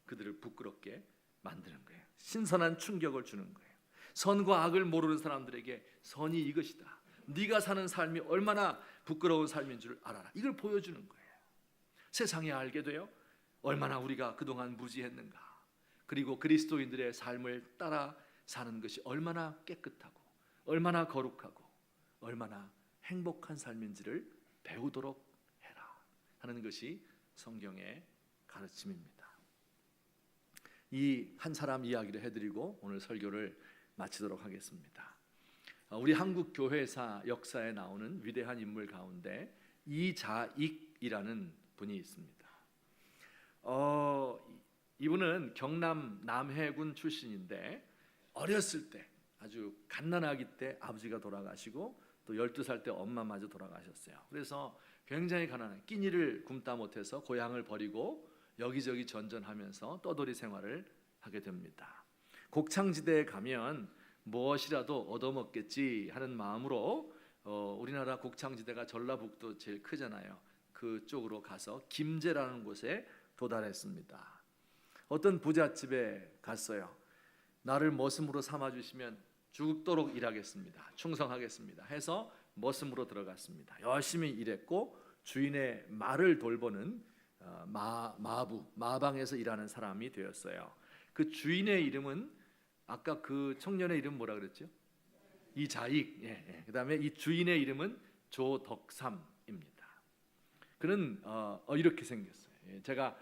A: 그들을 부끄럽게 만드는 거예요. 신선한 충격을 주는 거예요. 선과 악을 모르는 사람들에게 선이 이것이다. 네가 사는 삶이 얼마나 부끄러운 삶인 줄 알아라. 이걸 보여주는 거예요. 세상이 알게 돼요. 얼마나 우리가 그동안 무지했는가. 그리고 그리스도인들의 삶을 따라 사는 것이 얼마나 깨끗하고 얼마나 거룩하고 얼마나 행복한 삶인지를 배우도록 해라 하는 것이 성경의 가르침입니다. 이 한 사람 이야기를 해드리고 오늘 설교를 마치도록 하겠습니다. 우리 한국 교회사 역사에 나오는 위대한 인물 가운데 이자익이라는 분이 있습니다. 이분은 경남 남해군 출신인데 어렸을 때 아주 갓난아기 때 아버지가 돌아가시고 또 12살 때 엄마마저 돌아가셨어요. 그래서 굉장히 가난한 끼니를 굶다 못해서 고향을 버리고 여기저기 전전하면서 떠돌이 생활을 하게 됩니다. 곡창지대에 가면 무엇이라도 얻어먹겠지 하는 마음으로 우리나라 곡창지대가 전라북도 제일 크잖아요. 그쪽으로 가서 김제라는 곳에 도달했습니다. 어떤 부잣집에 갔어요. 나를 머슴으로 삼아주시면 죽도록 일하겠습니다. 충성하겠습니다. 해서 머슴으로 들어갔습니다. 열심히 일했고 주인의 말을 돌보는 마방에서 일하는 사람이 되었어요. 그 주인의 이름은 아까 그 청년의 이름 뭐라 그랬죠? 이자익. 그다음에 이 주인의 이름은 조덕삼입니다. 그는 이렇게 생겼어요. 제가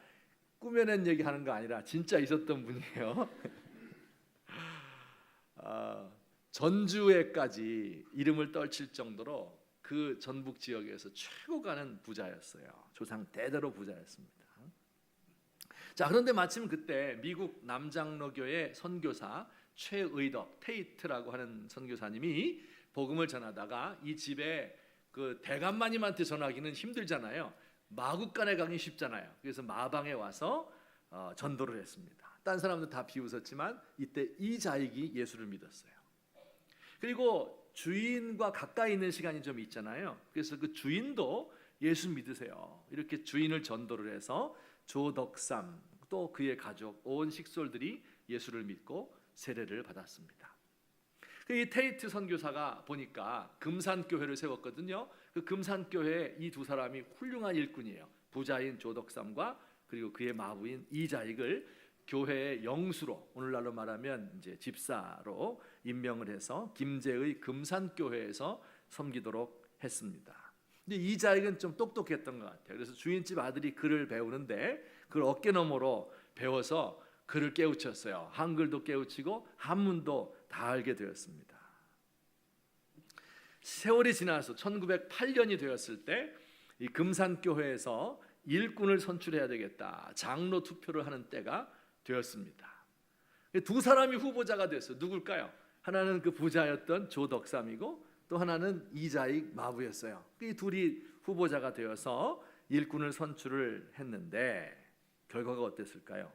A: 꾸며낸 얘기하는 거 아니라 진짜 있었던 분이에요. 전주에까지 이름을 떨칠 정도로 그 전북 지역에서 최고 가는 부자였어요. 조상 대대로 부자였습니다. 자, 그런데 마침 그때 미국 남장로교의 선교사 최의덕 테이트라고 하는 선교사님이 복음을 전하다가 이 집에 그 대감마님한테 전하기는 힘들잖아요. 마국간에 가기 쉽잖아요. 그래서 마방에 와서 전도를 했습니다. 딴 사람들 다 비웃었지만 이때 이자익이 예수를 믿었어요. 그리고 주인과 가까이 있는 시간이 좀 있잖아요. 그래서 그 주인도 예수 믿으세요. 이렇게 주인을 전도를 해서 조덕삼 또 그의 가족 온 식솔들이 예수를 믿고 세례를 받았습니다. 이 테이트 선교사가 보니까 금산교회를 세웠거든요. 그 금산교회에 이 두 사람이 훌륭한 일꾼이에요. 부자인 조덕삼과 그리고 그의 마부인 이자익을 교회의 영수로, 오늘날로 말하면 이제 집사로 임명을 해서 김제의 금산교회에서 섬기도록 했습니다. 근데 이자익은 좀 똑똑했던 것 같아요. 그래서 주인집 아들이 글을 배우는데 그걸 어깨너머로 배워서 글을 깨우쳤어요. 한글도 깨우치고 한문도 다 알게 되었습니다. 세월이 지나서 1908년이 되었을 때 이 금산교회에서 일꾼을 선출해야 되겠다. 장로 투표를 하는 때가 되었습니다. 두 사람이 후보자가 됐어요. 누굴까요? 하나는 그 부자였던 조덕삼이고 또 하나는 이자익 마부였어요. 이 둘이 후보자가 되어서 일꾼을 선출을 했는데 결과가 어땠을까요?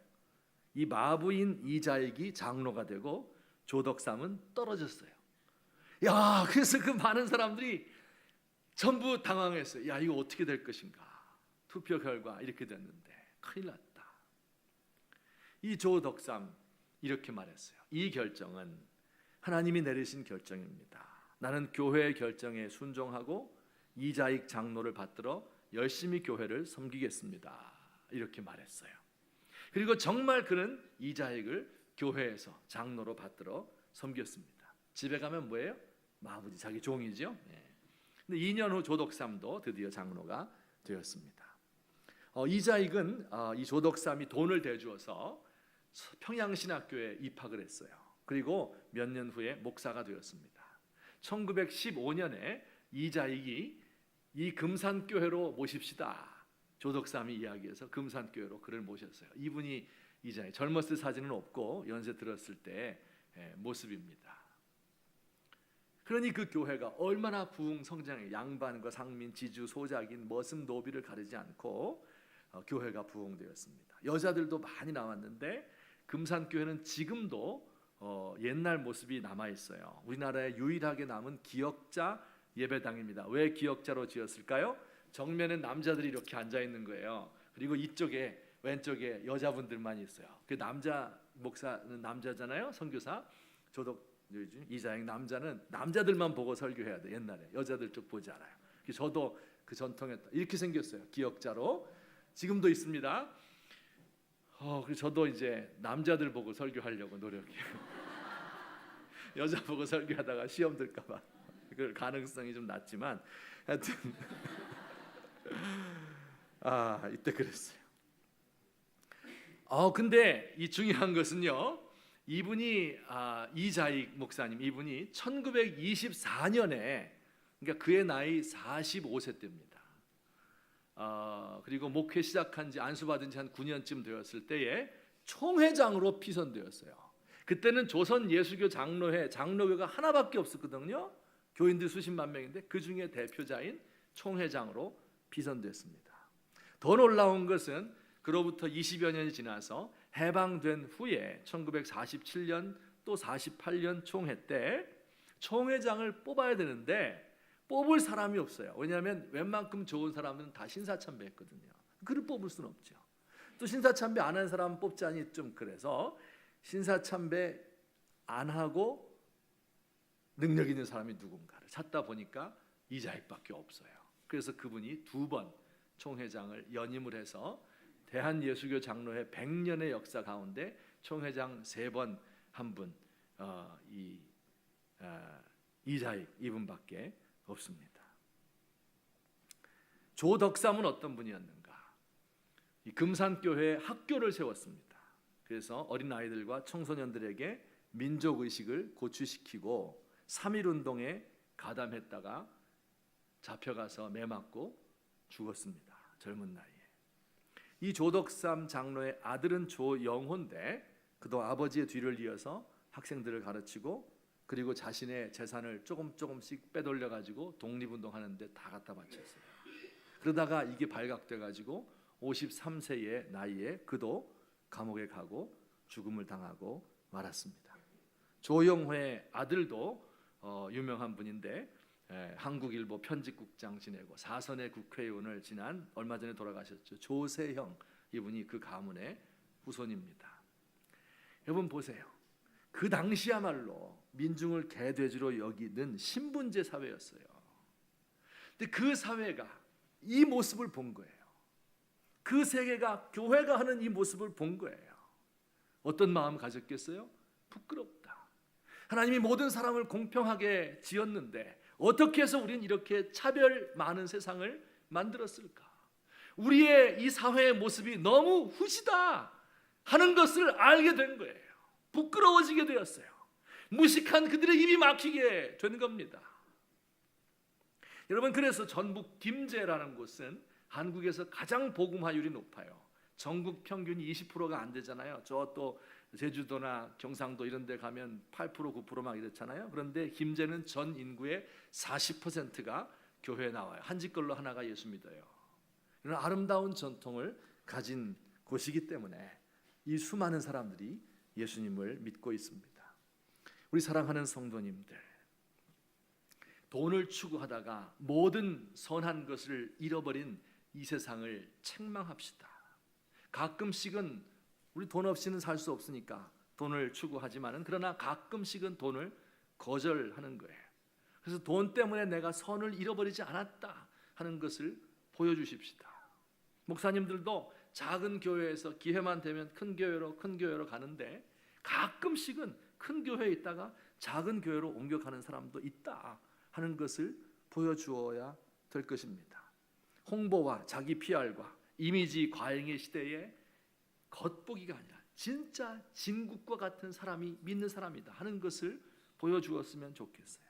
A: 이 마부인 이자익이 장로가 되고 조덕삼은 떨어졌어요. 야, 그래서 그 많은 사람들이 전부 당황했어요. 야, 이거 어떻게 될 것인가? 투표 결과 이렇게 됐는데 큰일 났다. 이 조덕삼 이렇게 말했어요. 이 결정은 하나님이 내리신 결정입니다. 나는 교회의 결정에 순종하고 이자익 장로를 받들어 열심히 교회를 섬기겠습니다. 이렇게 말했어요. 그리고 정말 그는 이자익을 교회에서 장로로 받들어 섬겼습니다. 집에 가면 뭐예요? 마부지, 자기 종이죠. 근데 2년 후 조덕삼도 드디어 장로가 되었습니다. 이자익은 이 조덕삼이 돈을 대주어서 평양신학교에 입학을 했어요. 그리고 몇 년 후에 목사가 되었습니다. 1915년에 이자익이 이 금산교회로 모십시다. 조덕삼이 이야기해서 금산교회로 그를 모셨어요. 이분이 이자익, 젊었을 사진은 없고 연세 들었을 때 모습입니다. 그러니 그 교회가 얼마나 부흥 성장해, 양반과 상민, 지주, 소작인, 머슴, 노비를 가리지 않고 교회가 부흥되었습니다. 여자들도 많이 나왔는데 금산교회는 지금도 옛날 모습이 남아 있어요. 우리나라에 유일하게 남은 기역자 예배당입니다. 왜 기역자로 지었을까요? 정면에 남자들이 이렇게 앉아 있는 거예요. 그리고 이쪽에 왼쪽에 여자분들만 있어요. 그 남자 목사는 남자잖아요. 선교사 이자익 남자는 남자들만 보고 설교해야 돼. 옛날에 여자들 쪽 보지 않아요. 저도 그 전통에 이렇게 생겼어요. 기역자로 지금도 있습니다. 그래서 저도 이제 남자들 보고 설교하려고 노력해요. 여자 보고 설교하다가 시험 들까봐 그 가능성이 좀 낮지만 하여튼 이때 그랬어요. 근데 이 중요한 것은요. 이분이 이자익 목사님 이분이 1924년에 그러니까 그의 나이 45세 때입니다. 그리고 목회 시작한 지 안수받은 지 한 9년쯤 되었을 때에 총회장으로 피선되었어요. 그때는 조선 예수교 장로교가 하나밖에 없었거든요. 교인들 수십만 명인데 그 중에 대표자인 총회장으로 피선됐습니다. 더 놀라운 것은 그로부터 20여 년이 지나서 해방된 후에 1947년 또 48년 총회 때 총회장을 뽑아야 되는데 뽑을 사람이 없어요. 왜냐하면 웬만큼 좋은 사람들은 다 신사참배했거든요. 그를 뽑을 수는 없죠. 또 신사참배 안 한 사람 뽑자니 좀 그래서 신사참배 안 하고 능력 있는 사람이 누군가를 찾다 보니까 이자익밖에 없어요. 그래서 그분이 2번 총회장을 연임을 해서 대한예수교 장로회 100년의 역사 가운데 총회장 3번 한 분 이자익 이분밖에 없습니다. 조덕삼은 어떤 분이었는가? 이 금산교회에 학교를 세웠습니다. 그래서 어린아이들과 청소년들에게 민족의식을 고취시키고 3.1운동에 가담했다가 잡혀가서 매 맞고 죽었습니다. 젊은 나이에. 이 조덕삼 장로의 아들은 조영호인데 그도 아버지의 뒤를 이어서 학생들을 가르치고 그리고 자신의 재산을 조금씩 빼돌려 가지고 독립운동하는데 다 갖다 바쳤어요. 그러다가 이게 발각돼 가지고 53세의 나이에 그도 감옥에 가고 죽음을 당하고 말았습니다. 조영호의 아들도 유명한 분인데 한국일보 편집국장 지내고 4선의 국회의원을 지난 얼마 전에 돌아가셨죠. 조세형 이분이 그 가문의 후손입니다. 여러분 보세요. 그 당시야말로 민중을 개돼지로 여기는 신분제 사회였어요. 근데 그 사회가 이 모습을 본 거예요. 그 세계가 교회가 하는 이 모습을 본 거예요. 어떤 마음 가졌겠어요? 부끄럽다. 하나님이 모든 사람을 공평하게 지었는데 어떻게 해서 우리는 이렇게 차별 많은 세상을 만들었을까? 우리의 이 사회의 모습이 너무 후지다 하는 것을 알게 된 거예요. 부끄러워지게 되었어요. 무식한 그들의 입이 막히게 된 겁니다. 여러분 그래서 전북 김제라는 곳은 한국에서 가장 복음화율이 높아요. 전국 평균이 20%가 안 되잖아요. 저 또 제주도나 경상도 이런 데 가면 8% 9% 막 이렇잖아요. 그런데 김제는 전 인구의 40%가 교회에 나와요. 한 집걸로 하나가 예수 믿어요. 이런 아름다운 전통을 가진 곳이기 때문에 이 수많은 사람들이 예수님을 믿고 있습니다. 우리 사랑하는 성도님들, 돈을 추구하다가 모든 선한 것을 잃어버린 이 세상을 책망합시다. 가끔씩은 우리 돈 없이는 살 수 없으니까 돈을 추구하지만은, 그러나 가끔씩은 돈을 거절하는 거예요. 그래서 돈 때문에 내가 선을 잃어버리지 않았다 하는 것을 보여주십시다. 목사님들도 작은 교회에서 기회만 되면 큰 교회로 가는데, 가끔씩은 큰 교회에 있다가 작은 교회로 옮겨가는 사람도 있다 하는 것을 보여주어야 될 것입니다. 홍보와 자기 PR과 이미지 과잉의 시대에 겉보기가 아니라 진짜 진국과 같은 사람이 믿는 사람이다 하는 것을 보여주었으면 좋겠어요.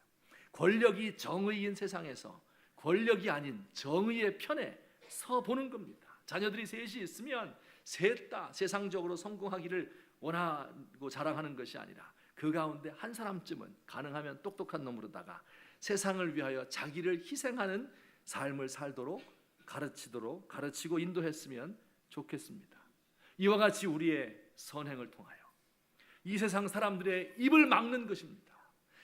A: 권력이 정의인 세상에서 권력이 아닌 정의의 편에 서보는 겁니다. 자녀들이 셋이 있으면 셋 다 세상적으로 성공하기를 원하고 자랑하는 것이 아니라 그 가운데 한 사람쯤은 가능하면 똑똑한 놈으로다가 세상을 위하여 자기를 희생하는 삶을 살도록 가르치고 인도했으면 좋겠습니다. 이와 같이 우리의 선행을 통하여 이 세상 사람들의 입을 막는 것입니다.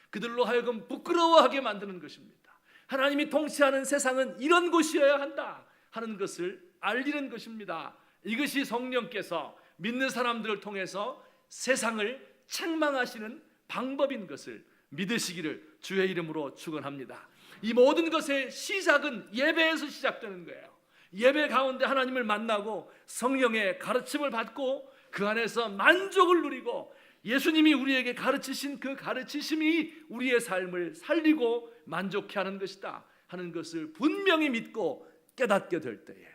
A: 그들로 하여금 부끄러워하게 만드는 것입니다. 하나님이 통치하는 세상은 이런 곳이어야 한다 하는 것을 알리는 것입니다. 이것이 성령께서 믿는 사람들을 통해서 세상을 책망하시는 방법인 것을 믿으시기를 주의 이름으로 축원합니다. 이 모든 것의 시작은 예배에서 시작되는 거예요. 예배 가운데 하나님을 만나고 성령의 가르침을 받고 그 안에서 만족을 누리고 예수님이 우리에게 가르치신 그 가르치심이 우리의 삶을 살리고 만족해 하는 것이다 하는 것을 분명히 믿고 깨닫게 될 때에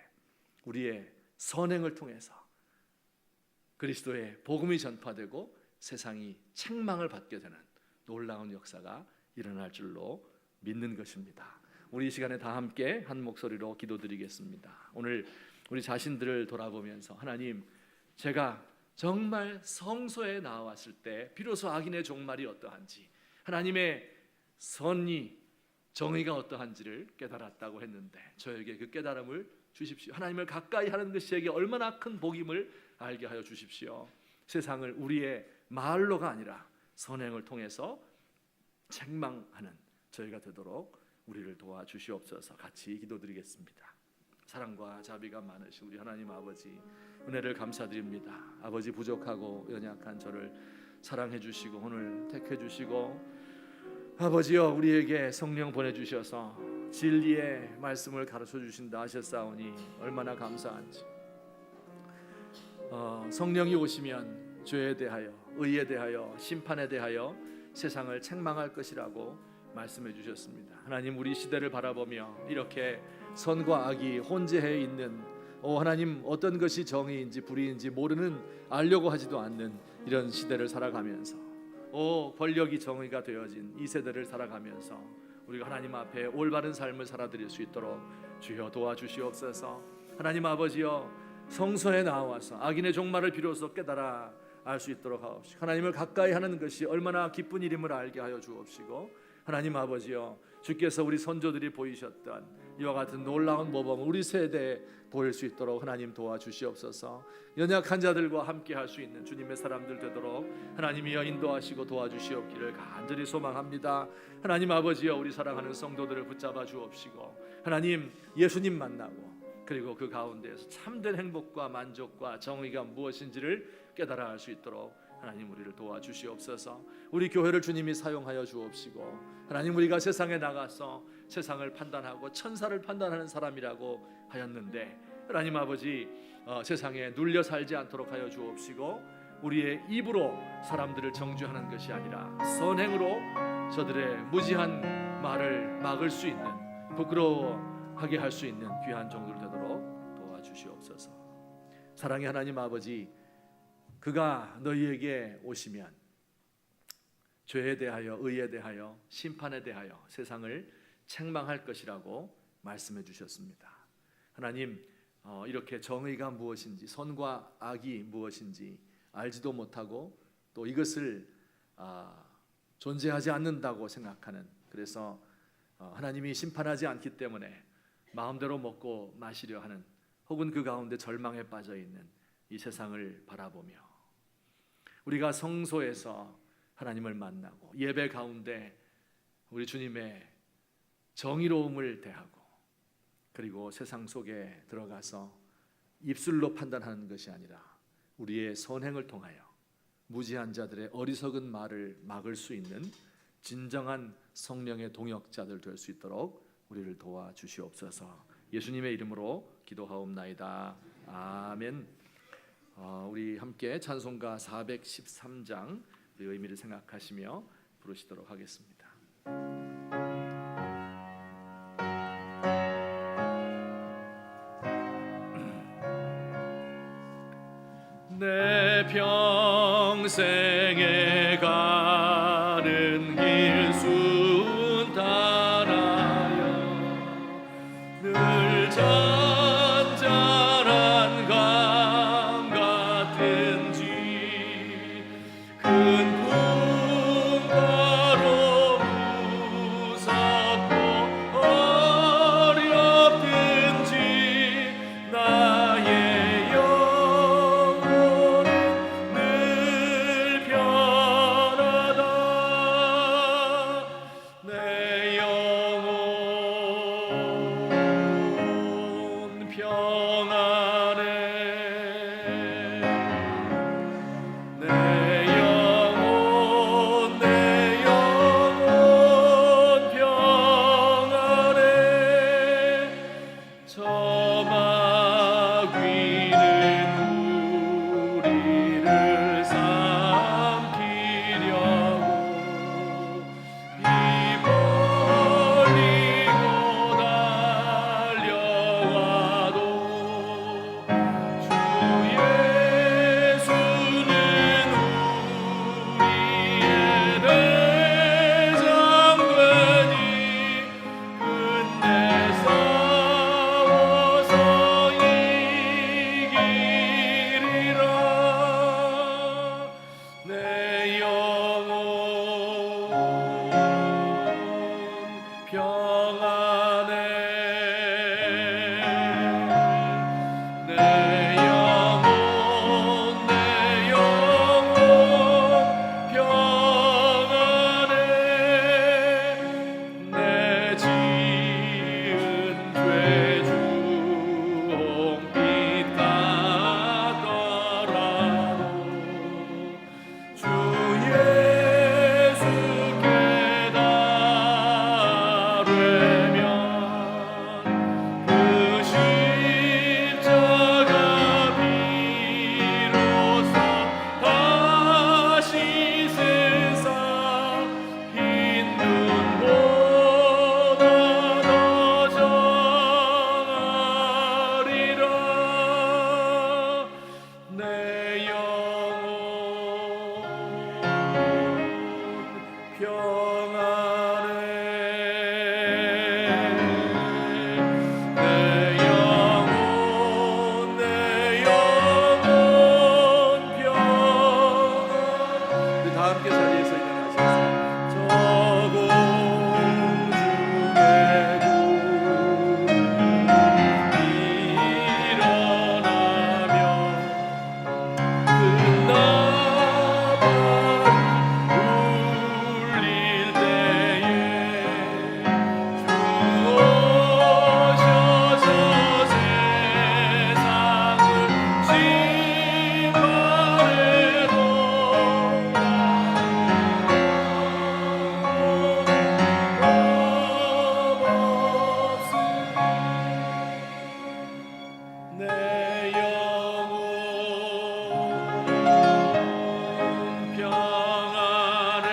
A: 우리의 선행을 통해서 그리스도의 복음이 전파되고 세상이 책망을 받게 되는 놀라운 역사가 일어날 줄로 믿는 것입니다. 우리 이 시간에 다 함께 한 목소리로 기도드리겠습니다. 오늘 우리 자신들을 돌아보면서 하나님, 제가 정말 성소에 나왔을 때 비로소 악인의 종말이 어떠한지, 하나님의 선이 정의가 어떠한지를 깨달았다고 했는데 저에게 그 깨달음을 주십시오. 하나님을 가까이 하는 것이 제게 얼마나 큰 복임을 알게 하여 주십시오. 세상을 우리의 말로가 아니라 선행을 통해서 책망하는 저희가 되도록 우리를 도와주시옵소서. 같이 기도드리겠습니다. 사랑과 자비가 많으신 우리 하나님 아버지, 은혜를 감사드립니다. 아버지, 부족하고 연약한 저를 사랑해 주시고 오늘 택해 주시고 아버지여, 우리에게 성령 보내주셔서 진리의 말씀을 가르쳐 주신다 하셨사오니 얼마나 감사한지. 성령이 오시면 죄에 대하여, 의에 대하여, 심판에 대하여 세상을 책망할 것이라고 말씀해 주셨습니다. 하나님, 우리 시대를 바라보며 이렇게 선과 악이 혼재해 있는, 하나님, 어떤 것이 정의인지 불의인지 모르는, 알려고 하지도 않는 이런 시대를 살아가면서 권력이 정의가 되어진 이 세대를 살아가면서 우리가 하나님 앞에 올바른 삶을 살아드릴 수 있도록 주여 도와주시옵소서. 하나님 아버지여, 성소에 나와서 악인의 종말을 비로소 깨달아 알 수 있도록 하옵시고 하나님을 가까이 하는 것이 얼마나 기쁜 일임을 알게 하여 주옵시고 하나님 아버지여, 주께서 우리 선조들이 보이셨던 이와 같은 놀라운 모범을 우리 세대에 보일 수 있도록 하나님 도와주시옵소서. 연약한 자들과 함께 할 수 있는 주님의 사람들 되도록 하나님이여 인도하시고 도와주시옵기를 간절히 소망합니다. 하나님 아버지여, 우리 사랑하는 성도들을 붙잡아 주옵시고 하나님, 예수님 만나고 그리고 그 가운데에서 참된 행복과 만족과 정의가 무엇인지를 깨달아 알 수 있도록 하나님 우리를 도와주시옵소서. 우리 교회를 주님이 사용하여 주옵시고 하나님, 우리가 세상에 나가서 세상을 판단하고 천사를 판단하는 사람이라고 하였는데 하나님 아버지, 세상에 눌려 살지 않도록 하여 주옵시고 우리의 입으로 사람들을 정죄하는 것이 아니라 선행으로 저들의 무지한 말을 막을 수 있는, 부끄러워하게 할 수 있는 귀한 종들 되도록 도와주시옵소서. 사랑의 하나님 아버지, 그가 너희에게 오시면 죄에 대하여, 의에 대하여, 심판에 대하여 세상을 책망할 것이라고 말씀해 주셨습니다. 하나님, 이렇게 정의가 무엇인지, 선과 악이 무엇인지 알지도 못하고 또 이것을 존재하지 않는다고 생각하는, 그래서 하나님이 심판하지 않기 때문에 마음대로 먹고 마시려 하는, 혹은 그 가운데 절망에 빠져 있는 이 세상을 바라보며 우리가 성소에서 하나님을 만나고 예배 가운데 우리 주님의 정의로움을 대하고, 그리고 세상 속에 들어가서 입술로 판단하는 것이 아니라 우리의 선행을 통하여 무지한 자들의 어리석은 말을 막을 수 있는 진정한 성령의 동역자들 될 수 있도록 우리를 도와주시옵소서. 예수님의 이름으로 기도하옵나이다. 아멘. 우리 함께 찬송가 413장 의미를 생각하시며 부르시도록 하겠습니다. 내 평생에 가는 길 순탄하여 늘 잔잔한 강 같은지 큰 풍파로 무섭고 어렵든지 나의 영혼은 늘 편하다. 내 영혼 평안해. 내 영혼 평안해. 저막 위는 우리를 삼키려고 이 벌리고 달려와도 주 예수는 우리의 대장되니 끝내 싸워서 이기리라. 내 영혼 평안해. 내 영혼 평안해. 내 지은 죄 주홍빛 같더라도 주 예수께 달되면 그 십자가 비로소 다시 세상 흰 눈보다 더 정하리라. 내 영혼 평안해. 내 영혼 평안해. 우리 다 함께 자리에서 일어나셔서 저 공중의 구름이 일어나며 나팔 울릴 때에 주 오셔서 세상을 심판해도 내 영혼 평안해. 내 영혼 평안해.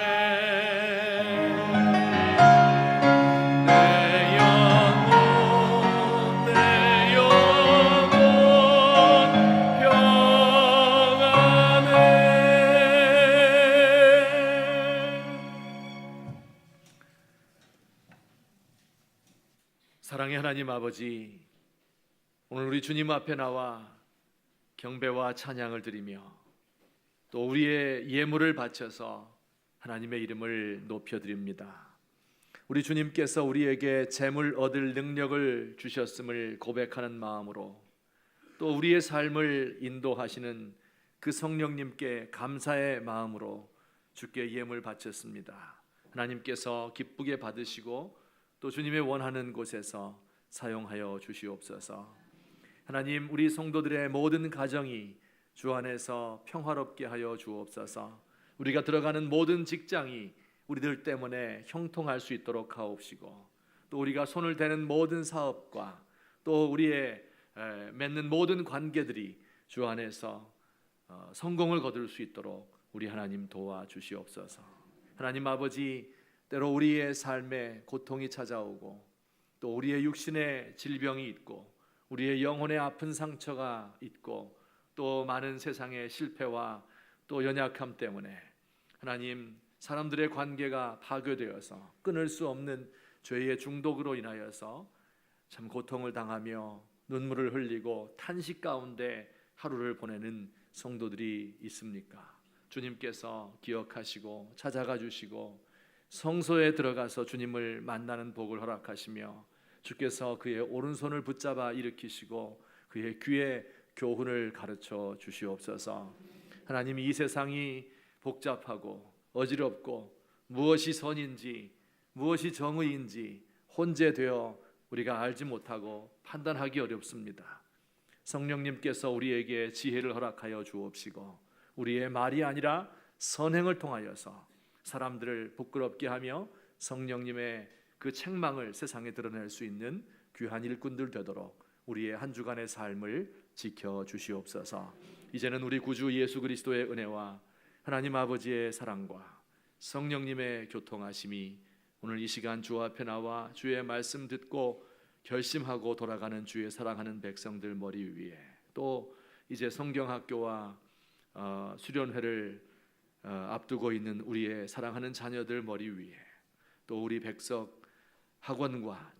A: 사랑의 하나님 아버지, 오늘 우리 주님 앞에 나와 경배와 찬양을 드리며 또 우리의 예물을 바쳐서 하나님의 이름을 높여드립니다. 우리 주님께서 우리에게 재물 얻을 능력을 주셨음을 고백하는 마음으로 또 우리의 삶을 인도하시는 그 성령님께 감사의 마음으로 주께 예물 바쳤습니다. 하나님께서 기쁘게 받으시고 또 주님의 원하는 곳에서 사용하여 주시옵소서. 하나님, 우리 성도들의 모든 가정이 주 안에서 평화롭게 하여 주옵소서. 우리가 들어가는 모든 직장이 우리들 때문에 형통할 수 있도록 하옵시고 또 우리가 손을 대는 모든 사업과 또 우리의 맺는 모든 관계들이 주 안에서 성공을 거둘 수 있도록 우리 하나님 도와주시옵소서. 하나님 아버지, 때로 우리의 삶에 고통이 찾아오고 또 우리의 육신의 질병이 있고 우리의 영혼의 아픈 상처가 있고 또 많은 세상의 실패와 또 연약함 때문에 하나님, 사람들의 관계가 파괴되어서 끊을 수 없는 죄의 중독으로 인하여서 참 고통을 당하며 눈물을 흘리고 탄식 가운데 하루를 보내는 성도들이 있습니까? 주님께서 기억하시고 찾아가 주시고 성소에 들어가서 주님을 만나는 복을 허락하시며 주께서 그의 오른손을 붙잡아 일으키시고 그의 귀에 교훈을 가르쳐 주시옵소서. 하나님, 이 세상이 복잡하고 어지럽고 무엇이 선인지 무엇이 정의인지 혼재되어 우리가 알지 못하고 판단하기 어렵습니다. 성령님께서 우리에게 지혜를 허락하여 주옵시고 우리의 말이 아니라 선행을 통하여서 사람들을 부끄럽게 하며 성령님의 그 책망을 세상에 드러낼 수 있는 귀한 일꾼들 되도록 우리의 한 주간의 삶을 지켜 주시옵소서. 이제는 우리 구주 예수 그리스도의 은혜와 하나님 아버지의 사랑과 성령님의 교통하심이 오늘 이 시간 주 앞에 나와 주의 말씀 듣고 결심하고 돌아가는 주의 사랑하는 백성들 머리 위에 또 이제 성경학교와 수련회를 앞두고 있는 우리의 사랑하는 자녀들 머리 위에 또 우리 백석 학원과